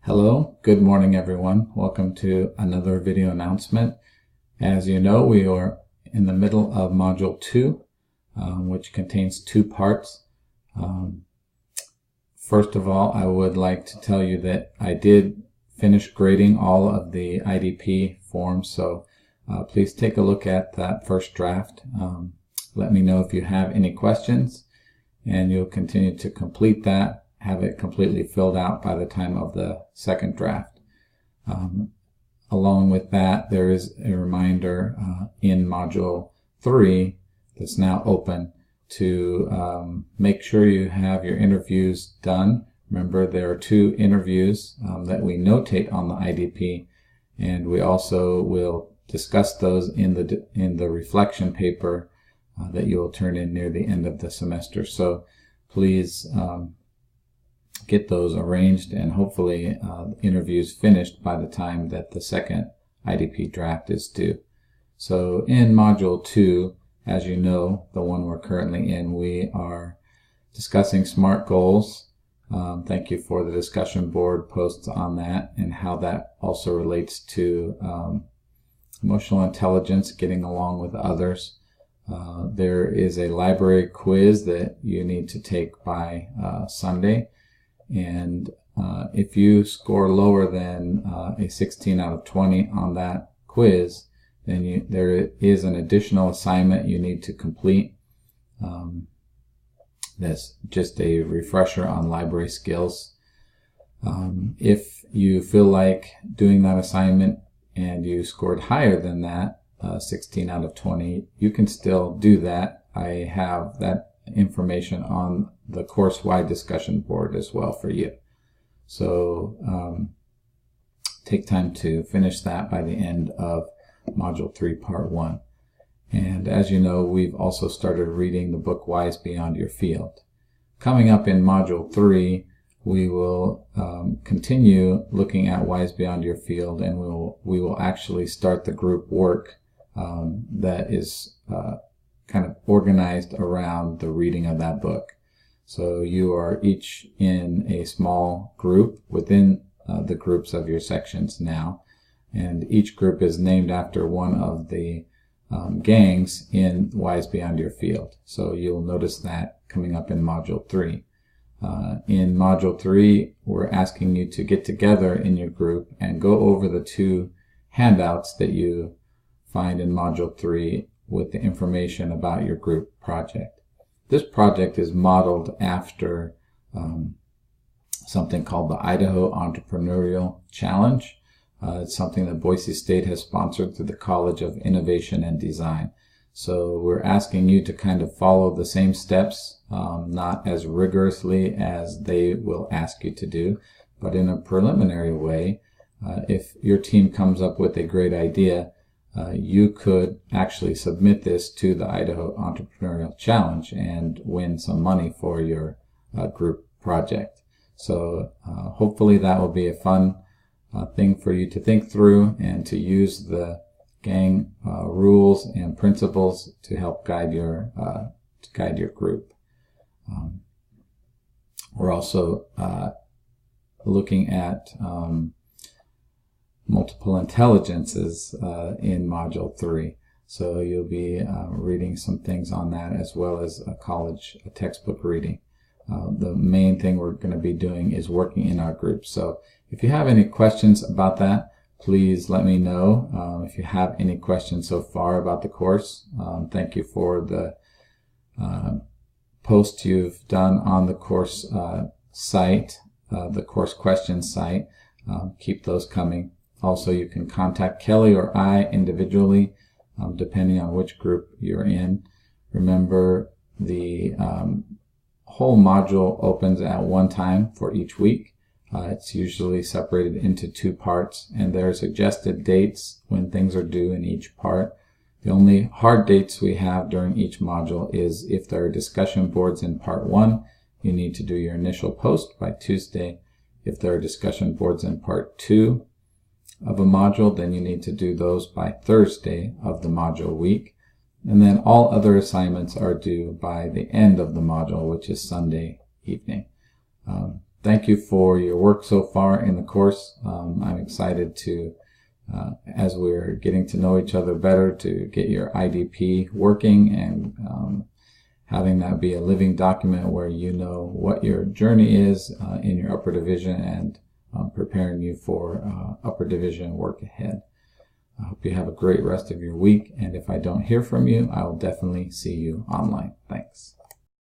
Hello, good morning everyone. Welcome to another video announcement. As you know, we are in the middle of Module 2, which contains two parts. First of all, I would like to tell you that I did finish grading all of the IDP forms, so please take a look at that first draft. Let me know if you have any questions, and you'll continue to complete that. Have it completely filled out by the time of the second draft. Along with that, there is a reminder in Module 3 that's now open to make sure you have your interviews done. Remember, there are two interviews that we notate on the IDP, and we also will discuss those in the reflection paper that you will turn in near the end of the semester. So please get those arranged and hopefully interviews finished by the time that the second IDP draft is due. So in Module 2, as you know, the one we're currently in, we are discussing SMART goals. Thank you for the discussion board posts on that and how that also relates to emotional intelligence, getting along with others. There is a library quiz that you need to take by Sunday. And if you score lower than a 16 out of 20 on that quiz, then there is an additional assignment you need to complete. That's just a refresher on library skills. If you feel like doing that assignment and you scored higher than that, 16 out of 20, you can still do that. I have that information on the course-wide discussion board as well for you. So take time to finish that by the end of Module 3, Part 1. And as you know, we've also started reading the book Wise Beyond Your Field. Coming up in Module 3, we will continue looking at Wise Beyond Your Field, and we will actually start the group work that is kind of organized around the reading of that book. So you are each in a small group within the groups of your sections now, and each group is named after one of the gangs in Wise Beyond Your Field. So you'll notice that coming up in Module 3. In Module 3, we're asking you to get together in your group and go over the two handouts that you find in Module 3 with the information about your group project. This project is modeled after something called the Idaho Entrepreneurial Challenge. It's something that Boise State has sponsored through the College of Innovation and Design. So we're asking you to kind of follow the same steps, not as rigorously as they will ask you to do, but in a preliminary way. If your team comes up with a great idea, you could actually submit this to the Idaho Entrepreneurial Challenge and win some money for your group project. So hopefully that will be a fun thing for you to think through and to use the gang rules and principles to help guide your group. We're also looking at multiple intelligences in Module 3. So you'll be reading some things on that as well as a college textbook reading. The main thing we're going to be doing is working in our group. So if you have any questions about that, please let me know. If you have any questions so far about the course, thank you for the post you've done on the course site, the course questions site. Keep those coming. Also, you can contact Kelly or I individually, depending on which group you're in. Remember, the whole module opens at one time for each week. It's usually separated into two parts, and there are suggested dates when things are due in each part. The only hard dates we have during each module is if there are discussion boards in Part 1, you need to do your initial post by Tuesday. If there are discussion boards in Part 2, of a module, then you need to do those by Thursday of the module week. And then all other assignments are due by the end of the module, which is Sunday evening. thank you for your work so far in the course. I'm excited to, as we're getting to know each other better, to get your IDP working and having that be a living document where you know what your journey is in your upper division and preparing you for upper division work ahead. I hope you have a great rest of your week, and if I don't hear from you, I will definitely see you online. Thanks.